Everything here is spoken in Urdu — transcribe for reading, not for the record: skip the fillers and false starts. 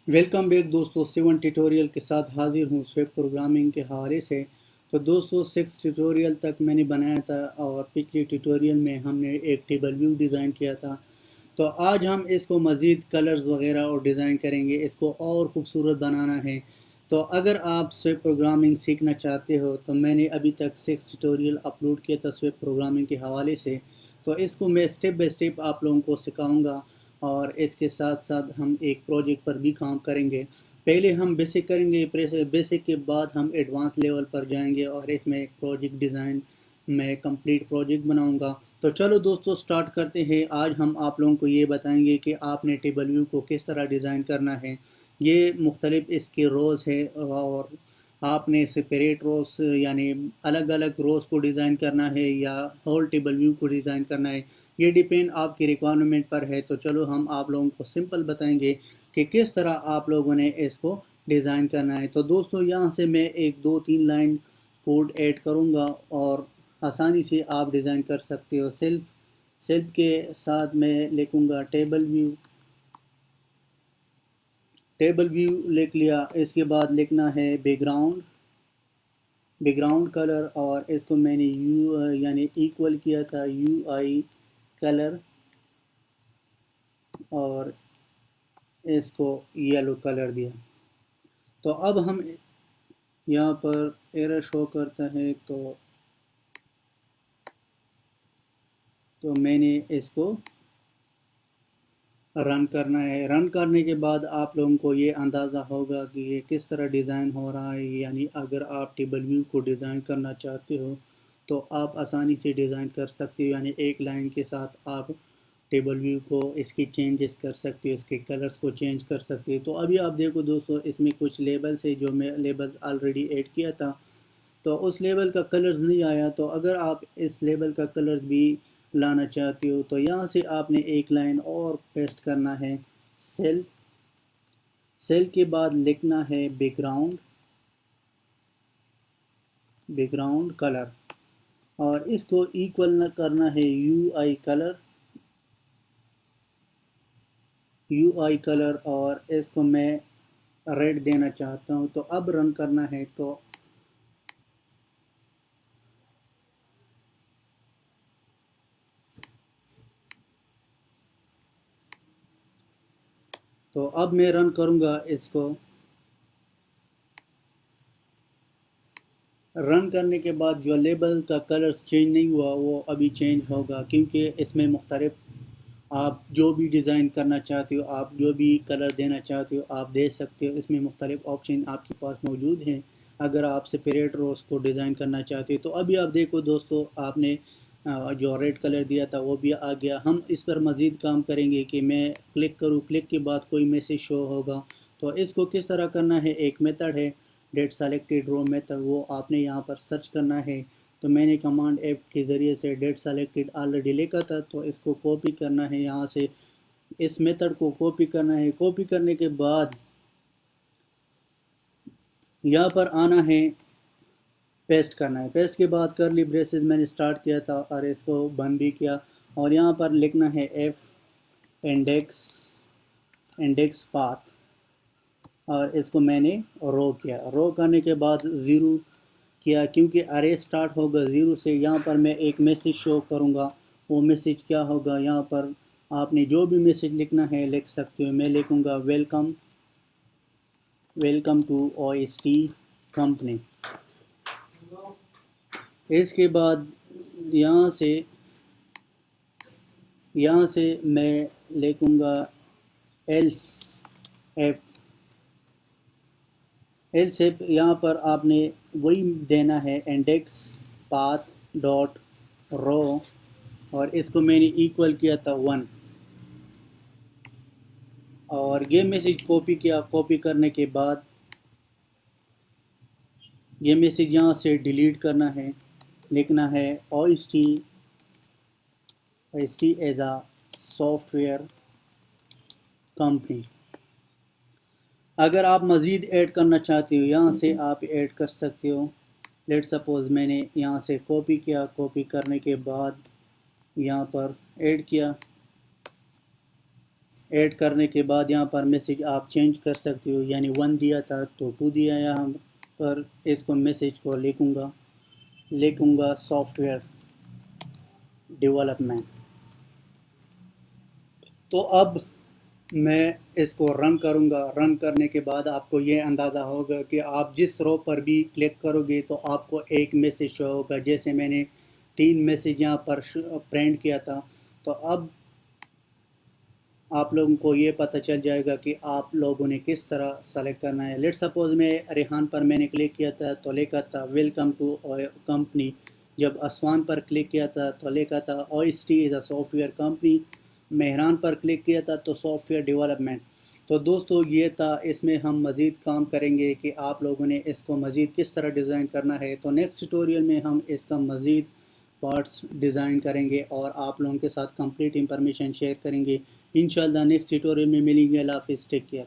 ویلکم بیک دوستو 7 ٹیٹوریل کے ساتھ حاضر ہوں سویب پروگرامنگ کے حوالے سے۔ تو دوستو 6 ٹیٹوریل تک میں نے بنایا تھا اور پچھلی ٹیٹوریل میں ہم نے ایک ٹیبل ویو ڈیزائن کیا تھا۔ تو آج ہم اس کو مزید کلرز وغیرہ اور ڈیزائن کریں گے، اس کو اور خوبصورت بنانا ہے۔ تو اگر آپ سویب پروگرامنگ سیکھنا چاہتے ہو تو میں نے ابھی تک 6 ٹیٹوریل اپلوڈ کیا تھا سویب پروگرامنگ کے حوالے سے، تو اس کو میں سٹیپ بائی سٹیپ آپ لوگوں کو سکھاؤں گا اور اس کے ساتھ ساتھ ہم ایک پروجیکٹ پر بھی کام کریں گے۔ پہلے ہم بیسک کریں گے، بیسک کے بعد ہم ایڈوانس لیول پر جائیں گے اور اس میں ایک پروجیکٹ ڈیزائن میں کمپلیٹ پروجیکٹ بناؤں گا۔ تو چلو دوستو سٹارٹ کرتے ہیں۔ آج ہم آپ لوگوں کو یہ بتائیں گے کہ آپ نے ٹیبل ویو کو کس طرح ڈیزائن کرنا ہے۔ یہ مختلف اس کے روز ہے اور آپ نے سپریٹ روز یعنی الگ الگ روز کو ڈیزائن کرنا ہے یا ہول ٹیبل ویو کو ڈیزائن کرنا ہے، یہ ڈیپینڈ آپ کی ریکوائرمنٹ پر ہے۔ تو چلو ہم آپ لوگوں کو سمپل بتائیں گے کہ کس طرح آپ لوگوں نے اس کو ڈیزائن کرنا ہے۔ تو دوستو یہاں سے میں ایک 2-3 لائن کوڈ ایڈ کروں گا اور آسانی سے آپ ڈیزائن کر سکتے ہو۔ سیلف کے ساتھ میں لکھوں گا ٹیبل ویو لکھ لیا۔ اس کے بعد لکھنا ہے بیک گراؤنڈ کلر اور اس کو میں نے یعنی ایکول کیا تھا UI کلر اور اس کو یلو کلر دیا۔ تو اب ہم یہاں پر ایرر شو کرتا ہے تو میں نے اس کو رن کرنا ہے۔ رن کرنے کے بعد آپ لوگوں کو یہ اندازہ ہوگا کہ یہ کس طرح ڈیزائن ہو رہا ہے، یعنی اگر آپ ٹیبل ویو کو ڈیزائن کرنا چاہتے ہو تو آپ آسانی سے ڈیزائن کر سکتے ہو، یعنی ایک لائن کے ساتھ آپ ٹیبل ویو کو اس کی چینجز کر سکتے ہو، اس کے کلرز کو چینج کر سکتے ہو۔ تو ابھی آپ دیکھو دوستو اس میں کچھ لیبلز ہے جو میں لیبل آلریڈی ایڈ کیا تھا، تو اس لیبل کا کلرز نہیں آیا۔ تو اگر آپ اس لیبل کا کلر بھی لانا چاہتے ہو تو یہاں سے آپ نے ایک لائن اور پیسٹ کرنا ہے، سیل کے بعد لکھنا ہے بیک گراؤنڈ کلر اور اس کو ایکول کرنا ہے UI کلر اور اس کو میں ریڈ دینا چاہتا ہوں۔ تو اب رن کرنا ہے تو اب میں رن کروں گا اس کو۔ رن کرنے کے بعد جو لیبل کا کلر چینج نہیں ہوا وہ ابھی چینج ہوگا، کیونکہ اس میں مختلف آپ جو بھی ڈیزائن کرنا چاہتے ہو، آپ جو بھی کلر دینا چاہتے ہو آپ دے سکتے ہو۔ اس میں مختلف آپشن آپ کے پاس موجود ہیں اگر آپ سپریٹ روز کو ڈیزائن کرنا چاہتے ہو۔ تو ابھی آپ دیکھو دوستو آپ نے جو ریڈ کلر دیا تھا وہ بھی آ گیا۔ ہم اس پر مزید کام کریں گے کہ میں کلک کروں، کلک کے بعد کوئی میسیج شو ہوگا۔ تو اس کو کس طرح کرنا ہے، ایک میتھڈ ہے ڈیٹ سیلیکٹڈ رو میتھڈ، وہ آپ نے یہاں پر سرچ کرنا ہے۔ تو میں نے کمانڈ ایف کے ذریعے سے ڈیٹ سیلیکٹڈ آلریڈی لکھا تھا، تو اس کو کاپی کرنا ہے، یہاں سے اس میتھڈ کو کاپی کرنا ہے۔ کاپی کرنے کے بعد یہاں پر آنا ہے، پیسٹ کرنا ہے۔ پیسٹ کے بعد کرلی بریسز میں نے سٹارٹ کیا تھا اور اس کو بند بھی کیا اور یہاں پر لکھنا ہے ایف انڈیکس پاتھ اور اس کو میں نے رو کیا۔ رو کرنے کے بعد 0 کیا کیونکہ ارے سٹارٹ ہوگا 0 سے۔ یہاں پر میں ایک میسیج شو کروں گا، وہ میسیج کیا ہوگا، یہاں پر آپ نے جو بھی میسیج لکھنا ہے لکھ سکتے ہو۔ میں لکھوں گا ویلکم ٹو OST کمپنی۔ اس کے بعد یہاں سے میں لکھوں گا ایلس یہاں پر آپ نے وہی دینا ہے انڈیکس پاتھ ڈاٹ رو اور اس کو میں نے ایکول کیا تھا 1 اور یہ میسیج کاپی کیا۔ کاپی کرنے کے بعد یہ میسیج یہاں سے ڈیلیٹ کرنا ہے، لکھنا ہے OST as a soft where company. اگر آپ مزید ایڈ کرنا چاہتے ہو یہاں سے آپ ایڈ کر سکتے ہو۔ لیٹ سپوز میں نے یہاں سے کاپی کیا، کاپی کرنے کے بعد یہاں پر ایڈ کیا ایڈ کرنے کے بعد یہاں پر میسیج آپ چینج کر سکتے ہو، یعنی 1 دیا تھا تو 2 دیا، یہاں پر اس کو میسیج کو لکھوں گا سافٹ ویئر ڈیولپمنٹ۔ تو اب میں اس کو رن کروں گا۔ رن کرنے کے بعد آپ کو یہ اندازہ ہوگا کہ آپ جس رو پر بھی کلک کرو گے تو آپ کو ایک میسیج شو ہوگا، جیسے میں نے 3 میسیج یہاں پر پرنٹ کیا تھا۔ تو اب آپ لوگوں کو یہ پتہ چل جائے گا کہ آپ لوگوں نے کس طرح سلیکٹ کرنا ہے۔ لیٹ سپوز میں ریحان پر میں نے کلک کیا تھا تو لکھا تھا ویلکم ٹو کمپنی۔ جب اسوان پر کلک کیا تھا تو لکھا تھا OST is a soft where company. Mehran per click کیا تھا تو سافٹ ویئر ڈیولپمنٹ۔ تو دوستو یہ تھا، اس میں ہم مزید کام کریں گے کہ آپ لوگوں نے اس کو مزید کس طرح ڈیزائن کرنا ہے۔ تو نیکسٹ ٹیوٹوریل میں ہم اس کا مزید پارٹس ڈیزائن کریں گے اور آپ لوگوں کے ساتھ کمپلیٹ انفارمیشن شیئر کریں گے۔ انشاءاللہ نیکسٹ ٹیوٹوریل میں ملیں گے۔ اللہ حافظ، ٹیک کیئر۔